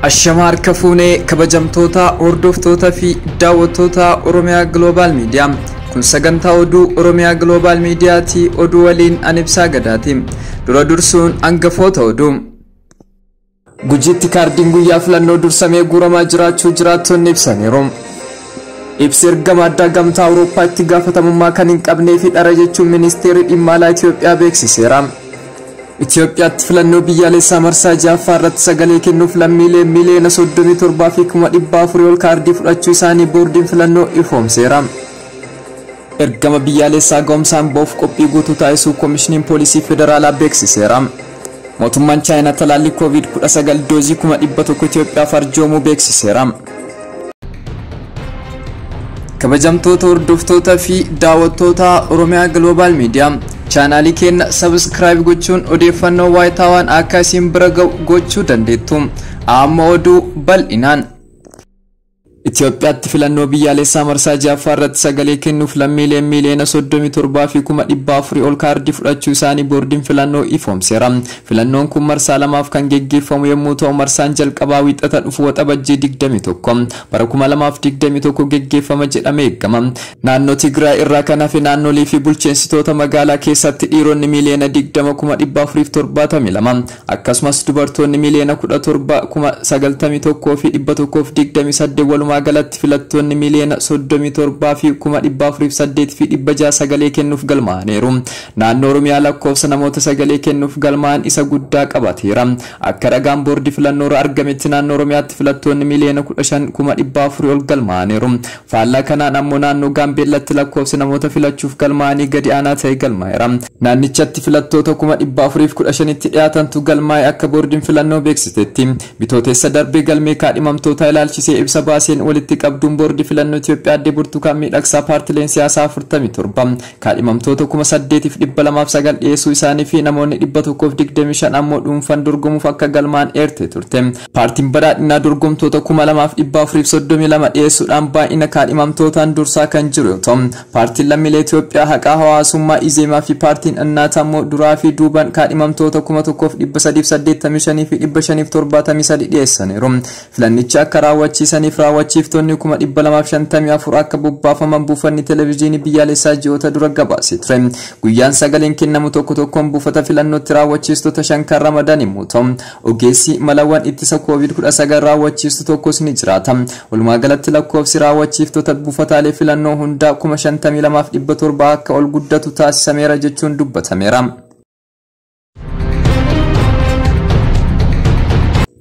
Ashamar Kafune kabajamtoota hordoftoota fi daawwattoota Oromiyaa Global Media kun sagantaa oduu Oromiyaa Global Media ti oduu waliin Anibsaa Gadaati dura dursuun hangafoota oduu Gujitti kaardiin guyyaa filannoo dursamee guuramaa jiraachuu jiraattonni ibsaniiru. Ibsi ergama addaa gamtaa Awurooppaatti gaafatamummaa kan hin qabnee fi dhara jechuun ministeerri dhimma alaa Itoophiyaa beeksiseera. Itoophiyaatti filannoo biyyaalessaa marsaa ja'affaa irratti sagalee kennuuf lammiilee miliyoona 37,400 ol kaardii fudhachuu isaanii boordiin filannoo ifoomseera. Ergama biyyaalessaa ga'umsaan ba'uuf qophii guutuu taasisuu koomishiniin poolisii federaalaa beeksiseera. Mootummaan Chaayinaa talaallii COVID-19 doozii 100,000 Itoophiyaaf arjoomuu beeksiseera. Kabajamtoota hordoftoota fi daawwattoota Oromiyaa Global Media channel keenya subscribe gochuun odeeffannoo waayitaawwan akka isin bira gochuu dandeettu. Amma oduu bal'inaan Itoophiyaatti filannoo biyyaalessaa marsaa ja'affaa irratti sagalee kennuuf lammiilee miliyoona 37,400 ol kaardii fudhachuu isaanii boordiin filannoo ifoomseera. Filannoon kun marsaa lamaaf kan geggeeffamu yommuu ta'u marsaan jalqabaa wiixata dhufu waxabajjii 21 bara 2021 geggeeffama jedhamee eegama. Naannoo Tigraay irraa kan hafe naannolee fi bulchiinsitoota magaalaa keessatti dhiironni miliyoona 20,472 akkasumas dubartoonni miliyoona 17,91,128 walumaa galatti filattoonni miliyoona 37,408 sagalee kennuuf galmaa'aniiru. Naannoo Oromiyaa lakkoofsa namoota sagalee kennuuf galmaa'an isa guddaa qabateera. Akka ragaan boordii filannoo argametti naannoo Oromiyaatti filattoonni miliyoona 15,400 ol galmaa'aniiru. Faallaa kanaan ammoo naannoo Gaambeellaatti lakkoofsi namoota filachuuf galmaa'anii gadi aanaa ta'e galmaa'eera. Naannichatti filattoota 415tti dhiyaatantu galmaa'e akka boordiin filannoo beeksisetti. Bitootessa darbee galmee kaadhimamtoota ilaalchisee ibsa baaseen walitti qabduun boordii filannoo Itoophiyaa adde Burtukaan Miidhagsaa paartileen siyaasaa 47 kaadhimamtoota 8,209 dhiyeessuu isaanii fi namoonni 125 ammoo dhuunfaan dorgomuuf akka galmaan eertee turte. Paartiin badhaadhinaa dorgomtoota 2,432 dhiyeessuudhaan baay'ina kaadhimamtootaan dursaa kan jiru yoo ta'u paartiin lammiilee Itoophiyaa haqaa hawaasummaa Izeemaa fi paartiin Innaat ammoo duraa fi duubaan kaadhimamtoota 1,385 fi 573 dhiyeessaniiru. Filannicha akka raawwachiisaniif raawwachiiftonni 254 akka bobbaafaman buufanni televezyiinii biyyaalessaa ji'oota dura gabaasee ture. Guyyaan sagaleen kennamu tokko tokkoon buufata filannootti raawwachiistota 5 kan ramadan yommuu ta'u ogeessi malawwan ittisa COVID-19 raawwachiistu tokkos ni jiraata. Walumaa galatti lakkoofsi raawwachiiftota buufataalee filannoo hundaa 52,700 akka ol guddatu taasisameera jechuun dubbatameera.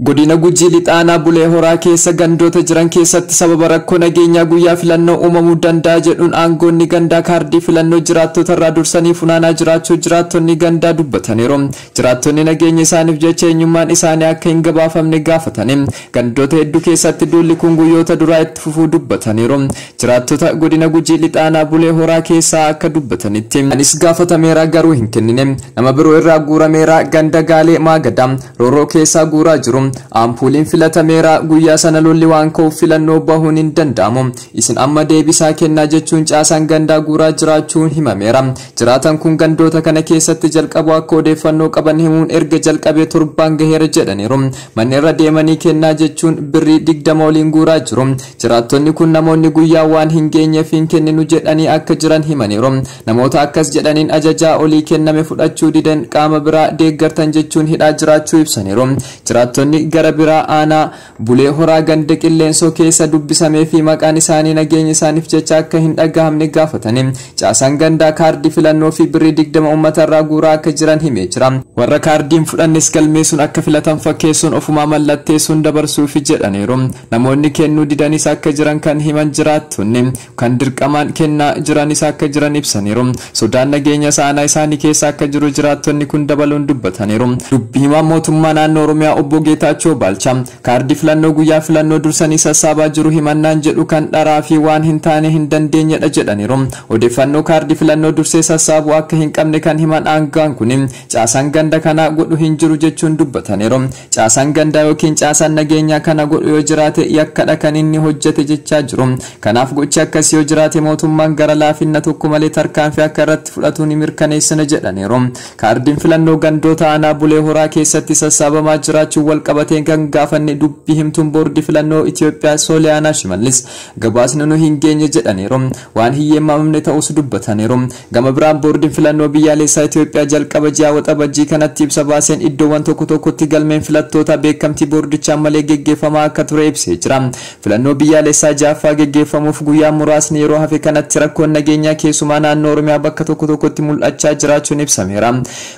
Godina Gujii lixaanaa Bulee Horaa keessa gandoota jiran keessatti sababa rakkoo nageenyaa guyyaa filannoo uumamuu danda'a jedhuun aangoonni gandaa kaardii filannoo jiraattota irraa dursanii funaanaa jiraachuu jiraattonni gandaa dubbataniiru. Jiraattonni nageenya isaaniif jecha eenyummaan isaanii akka hin gabaafamne gaafatanii gandoota hedduu keessatti duulli kun guyyoota duraa itti fufuu dubbataniiru. Jiraattota godina Gujii lixaanaa Bulee Horaa keessaa akka dubbatanitti anis gaafatameera garuu hin kennine. Nama biroo irraa guurameera ganda Gaalee Maagadaa Rooroo keessaa guuraa jiru. Ampuuliin filatameera guyyaa sana lolli waan ka'uuf filannoo bahuun hin danda'amu. Isin amma deebisaa kennaa jechuun caasaan gandaa guuraa jiraachuun himameera. Jiraatan kun gandoota kana keessatti jalqabu akka odeeffannoo qaban himuun erga jalqabee torbaan gaheera jedhaniiru. Manni irra deemanii kennaa jechuun birrii 20 waliin guuraa jiru. Jiraattonni kun namoonni guyyaa waan hin geenyeef hin kenninu jedhanii akka jiran himaniiru. Namoota akkas jedhaniin ajajaa olii kenname fudhachuu didan qaama biraa deeggartan jechuun hidhaa jiraachuu ibsaniiru. Jiraattonni gara biraa aanaa Bulee Horaa ganda Qilleensoo keessa dubbisamee fi maqaan isaanii nageenya isaaniif jecha akka hin dhagahamne gaafatanii caasaan gandaa kaardii filannoo fi birrii 20 uummata irraa guuraa akka jiran himee jira. Warra kaardiin fudhannis galmeessuun akka filatan fakkeessuun ofumaa mallatteessuun dabarsuuf jedhaniiru. Namoonni kennuu didanis akka jiran kan himan jiraattonni kan dirqamaan kennaa jiranis akka jiran ibsaniiru. Sodaan nageenya saanaa isaanii keessa akka jiru jiraattonni kun dabaluun dubbataniiru. Dubbii himaa mootummaa naannoo Oromiyaa obbo Geetaachoo Baalchaa kaardii filannoo guyyaa filannoo dursanii sassaabaa jiru himannaan jedhu kan dharaa fi waan hin taane hin dandeenyedha jedhaniiru. Odeeffannoo kaardii filannoo dursee sassaabuu akka hin qabne kan himan aangaan kun caasaan ganda kana godhu hin jiru jechuun dubbataniiru. Caasaan gandaa yookiin caasaan nageenyaa kana godhu yoo jiraate yakkadha kan inni hojjete jechaa jiru. Kanaaf gochi akkasii yoo jiraate mootummaan gara laafinna tokko malee tarkaanfii akka irratti fudhatu ni mirkaneessina jedhaniiru. Kaardiin filannoo gandoota aanaa Bulee Horaa keessatti sassaabamaa jiraachuun wal qabateen kan gaafanne dubbii himtuun boordii filannoo Itoophiyaa Sooliyaanaa Shimallis gabaasni nu hin geenye jedhaniiru waan hiyyeeffamne ta'us dubbataniiru. Gama biraan boordiin filannoo biyyaalessaa Itoophiyaa jalqaba ji'a waxabajjii kanatti ibsa baaseen iddoowwan tokko tokkotti galmeen filattoota beekamtii boordichaan malee geggeeffamaa akka ture ibsee jira. Filannoo biyyaalessaa ja'affaa geggeeffamuuf guyyaa muraasni yeroo hafe kanatti rakkoon nageenyaa keessumaa naannoo Oromiyaa bakka tokko tokkotti mul'achaa jiraachuun ibsameera.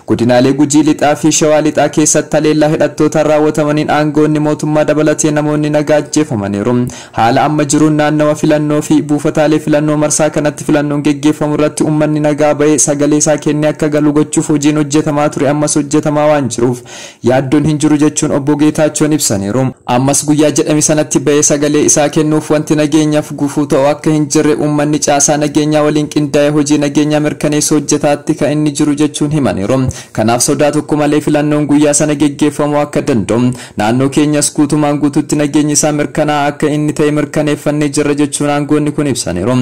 Godinaalee Gujii Lixaa fi Shawaa Lixaa keessatti haleellaa hidhattootaan raawwatamaniin aangoonni mootummaa dabalatee namoonni nagaa ajjeefamaniiru. Haala amma jiruun naannawa filannoo fi buufataalee filannoo marsaa kanatti filannoon geggeeffamu irratti uummanni nagaa ba'ee sagalee isaa kennee akka galu gochuuf hojiin hojjetamaa ture ammas hojjetamaa waan jiruuf yaaddoon hin jiru jechuun obbo Geetaachoon ibsaniiru. Ammas guyyaa jedhame sanatti ba'ee sagalee isaa kennuuf wanti nageenyaaf gufuu ta'u akka hin jirre uummanni caasaa nageenyaa waliin qindaa'ee hojii nageenyaa mirkaneessuu hojjetaatti kan inni jiru jechuun himaniiru. Kanaaf sodaa tokko malee filannoon guyyaa sana geggeeffamuu akka danda'u naannoo keenyas guutumaan guututti nageenyi isaa mirkanaa'aa akka inni ta'e mirkaneeffannee jirra jechuun aangoonni kun ibsaniiru.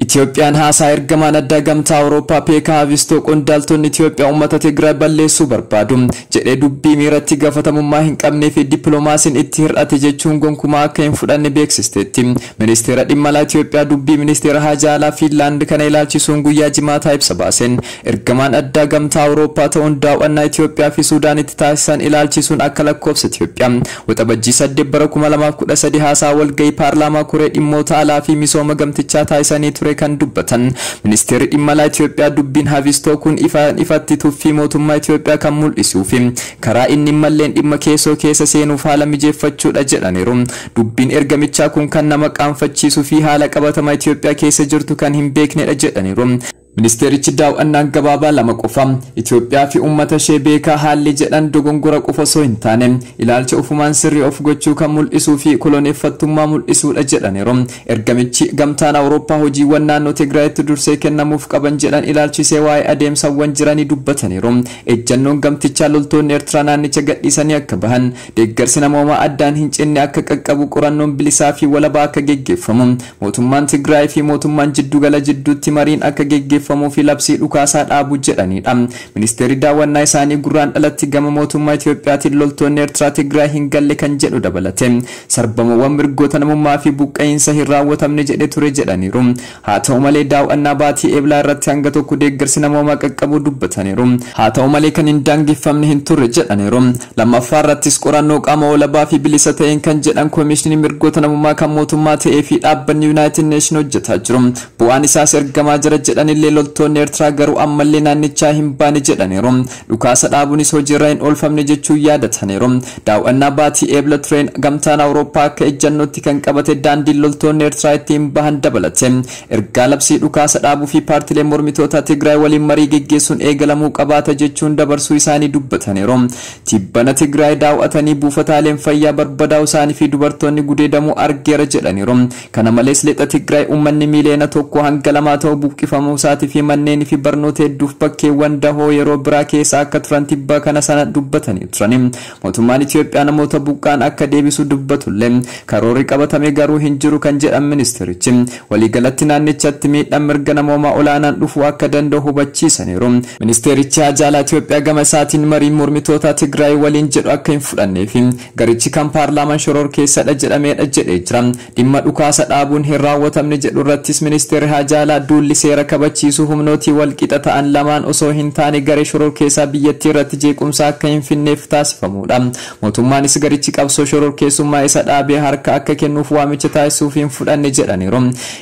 Itoophiyaan haasaa ergamaan addaa gamtaa Awurooppaa Peekaa Haavistoo qondaaltonni Itoophiyaa uummata Tigraay balleessuu barbaadu jedhee dubbii miiratti gaafatamummaa hin qabnee fi dippiloomaasiin itti hir'ate jechuun gonkumaa akka hin fudhanne beeksisteetti. Ministeera dhimma alaa Itoophiyaa dubbii ministeera haajaa alaa Fiinlaand kana ilaalchisuun guyyaa jimaataa ibsa baaseen ergamaan addaa gamtaa Awurooppaa ta'uun daawwannaa Itoophiyaa fi Suudaanitti taasisan ilaalchisuun akka lakkoofsa Itoophiyaa waxabajjii 8 bara 2013 haasaa walgahii paarlaamaa koree dhimmoota alaa fi misooma gamtichaa taasisanii ture kan dubbatan. Ministeerri dhimma alaa Itoophiyaa dubbiin Haavistoo kun ifatti tuffii mootummaa Itoophiyaa kan mul'isuu fi karaa inni malleen dhimma keessoo keessa seenuuf haala mijeeffachuudha jedhaniiru. Dubbiin ergamichaa kun kan nama qaanfachiisuu fi haala qabatamaa Itoophiyaa keessa jirtu kan hin beeknedha jedhaniiru. Ministeerichi daawwannaan gabaabaa lama qofa Itoophiyaa fi uummata ishee beekaa haalli jedhan dogongora qofa osoo hin taane ilaalcha ufumaan sirrii of gochuu kan mul'isuu fi koloneeffattummaa mul'isuudha jedhaniiru. Ergamichi gamtaan Awurooppaa hojiiwwan naannoo Tigraayitti dursee kennamuuf qaban jedhan ilaalchisee waa'ee adeemsawwan jiranii dubbataniiru. Ejjannoon gamtichaa loltoonni Eertiraa naannicha gadhiisanii akka bahan deeggarsi namoomaa addaan hin cinne akka qaqqabu qorannoon bilisaa fi walabaa akka geggeeffamu mootummaan Tigraay fi mootummaan jiddugala jidduutti mariin akka geggeeffamu fi labsii dhukaasaa dhaabuu jedhanidha. Ministeerri daawwannaa isaanii gurraan dhalatti gama mootummaa Itoophiyaatiin loltoonni Eertiraa Tigraay hin galle kan jedhu dabalate sarbamawwan mirgoota namummaa fi buqqa'iinsa hin raawwatamne jedhe ture jedhaniiru. Haa ta'u malee daawwannaa baatii eeblaa irratti hanga tokko deeggarsi namoomaa qaqqabuu dubbataniiru. Haa ta'u malee kan hin daangeffamne hin turre jedhaniiru. Lammaffaa irrattis qorannoo qaama walabaa fi bilisa ta'een kan jedhan koomishinii mirgoota namummaa kan mootummaa ta'ee fi dhaabbanni Yuunaayitid Neeshin hojjetaa jiru. Bu'aan isaas ergamaa jira jedhanillee loltoonni Eertiraa garuu ammallee naannichaa hin baane jedhaniiru. Dhukaasa dhaabuunis hojiirra hin oolfamne jechuun yaadataniiru. Daawwannaa baatii eebla tureen gamtaan Awurooppaa akka ejjannootti kan qabate daandiin loltoonni Eertiraa ittiin bahan dabalate. Ergaa labsii dhukaasa dhaabuu fi paartilee mormitoota Tigraay waliin marii geggeessuun eegalamuu qabaata jechuun dabarsuu isaanii dubbataniiru. Tibbana Tigraay daawwatanii buufataaleen fayyaa barbadaa'uu isaanii fi dubartoonni gudeedamuu argeera jedhaniiru. Kana malees lixa Tigraay uummanni miliyoona 1 hanga 2 ta'u buqqifamuu isaati fi manneen fi barnoota hedduuf bakkeewwan dahoo yeroo biraa keessa akka turan tibbaa kana sana dubbatanii turan. Mootummaan Itoophiyaa namoota buqqaan akka deebisu dubbatullee karoorri qabatame garuu hin jiru kan jedhan ministeerichi. Waliigalatti naannichatti miidhaan mirga namoomaa olaanaan dhufuu akka danda'u hubachiisaniiru. Ministeerichi haajaalaa Itoophiyaa gama isaatiin marii mormitoota Tigraay waliin jedhu akka hin fudhannee fi garichi kan paarlaamaan shoror keessadha jedhameedha jedhee jira. Dhimma dhukaasa dhaabuun hin raawwatamne jedhu irrattis ministeerri haajaalaa duulli seera kabachiisu humnooti wal qixa ta'an lamaan osoo hin taane garee shoror keessaa biyyattii irratti jeequmsa akka hin finneef taasifamuudha. Mootummaanis garichi qabsoo shoror keessummaa isa dhaabee harka akka kennuuf waamicha taasisuuf hin fudhanne jedhaniiru.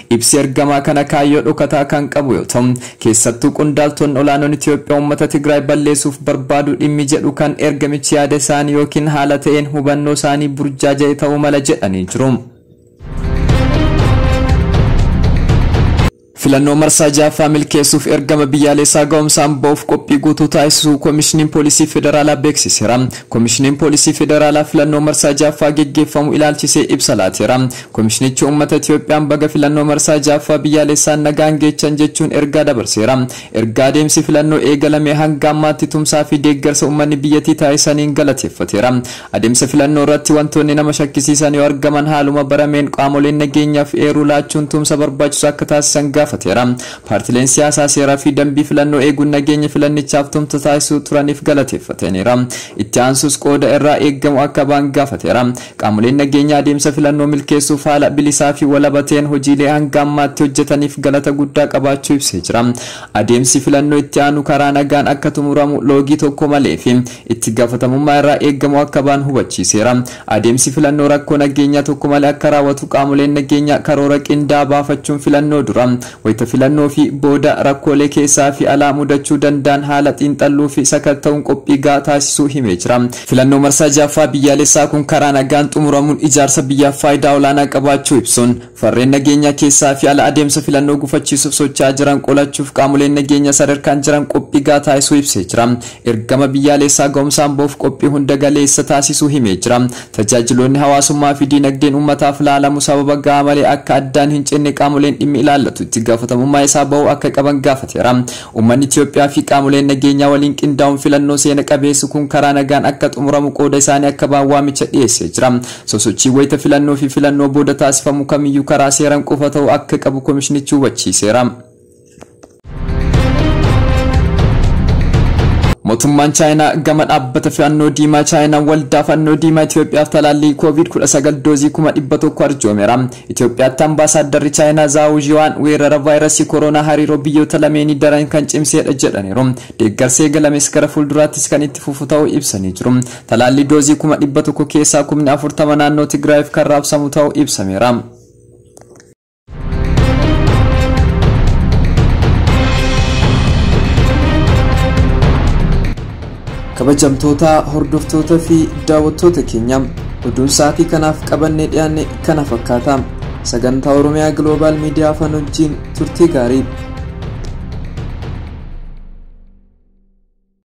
Ibsi ergamaa kana kaayyoo dhokataa kan qabu yoo ta'u keessattuu qondaaltonni olaanoon Itoophiyaa uummata Tigraay balleessuuf barbaadu dhimmi jedhu kan ergamichi yaada isaanii yookiin haala ta'een hubannoo isaanii burjaaja'e ta'uu mala jedhanii jiru. filannoo marsaa jaaffaa milkeessuuf ergama biyyaalessaa ga'umsaan ba'uuf qophii guutuu taasisuu koomishiniin poolisii federaalaa beeksiseera. Koomishiniin poolisii federaalaa filannoo marsaa jaaffaa geggeeffamu ilaalchisee ibsa laateera. Koomishinichi uummata Itoophiyaan baga filannoo marsaa jaaffaa biyyaalessaan nagaan geechan jechuun ergaa dabarseera. Ergaa adeemsi filannoo eegalame hanga ammaatti tumsaa fi deeggarsa uummanni biyyattii taasisaniin galateeffateera. Adeemsa filannoo irratti wantoonni nama shakkisiisan yoo argaman haaluma barameen qaamoleen nageenyaaf eeruu laachuun tumsa barbaachisu akka taasisan gaafateera. gaafateera. Paartileen siyaasaa seeraa fi dambii filannoo eeguun nageenya filannichaaf tumsa taasisuu turaniif galateeffataniiru. Itti aansuus qooda irraa eeggamu akka ba'an gaafateera. Qaamoleen nageenyaa adeemsa filannoo milkeessuuf haala bilisaa fi walaba ta'een hojiilee hanga ammaatti hojjetaniif galata guddaa qabaachuu ibsee jira. Adeemsi filannoo itti aanu karaa nagaan akka xumuramu loogii tokko malee fi itti gaafatamummaa irraa eeggamu akka ba'an hubachiiseera. Adeemsi filannoo rakkoo nageenyaa tokko malee akka raawwatu qaamoleen nageenyaa karoora qindaa'aa baafachuun filannoo dura wayita filannoo fi booda rakkoolee keessaa fi alaa mudachuu danda'an haala xiinxalluu fi sakatta'uun qophii gahaa taasisuu himee jira. Filannoo marsaa jaffaa biyyaalessaa kun karaa nagaan xumuramuun ijaarsa biyyaaf faayidaa olaanaa qabaachuu ibsuun farreen nageenyaa keessaa fi ala adeemsa filannoo gufachiisuuf socho'aa jiran qolachuuf qaamoleen nageenyaa sadarkaan jiran qophii gahaa taasisuu ibsee jira. Ergama biyyaalessaa ga'umsaan boof qophii hunda galeessa taasisuu himee jira. Tajaajiloonni hawaasummaa fi diinagdeen uummataaf laalamu sababa gahaa malee akka addaan hin cinne qaamoleen dhimmi ilaallatu itti gaafatamummaa isaa ba'uu akka qaban gaafateera. Uummanni Itoophiyaa fi qaamoleen nageenyaa waliin qindaa'uun filannoo seena qabeessu kun karaa nagaan akka xumuramu qooda isaanii akka ba'an waamicha dhiyeessee jira. Sosochii wayita filannoo fi filannoo booda taasifamu kamiyyuu karaa seeraan qofa ta'uu akka qabu komishinichi hubachiiseera. Mootummaan Chaayinaa gama dhaabbata fannoo diimaa Chaayinaa waldaa fannoo diimaa Itoophiyaaf talaallii COVID-19 doozii 100,000 arjoomeera. Itoophiyaatti ambaasaaddarri Chaayinaa Zhao Jiwan weerara vaayirasii koronaa hariiroo biyyoota lameenii daran kan cimseedha jedhaniiru. Deeggarsa eegalames gara fuulduraattis kan itti fufu ta'uu ibsanii jiru. Talaallii doozii 100,000 keessaa 40 naannoo Tigraayiif kan raabsamu ta'uu ibsameera. Kabajamtoota hordoftoota fi daawwattoota keenya oduun sa'aatii kanaaf qabannee dhiyaanne kana fakkaata. Sagantaa Oromiyaa Global Media Afaan wajjin turtii gaarii.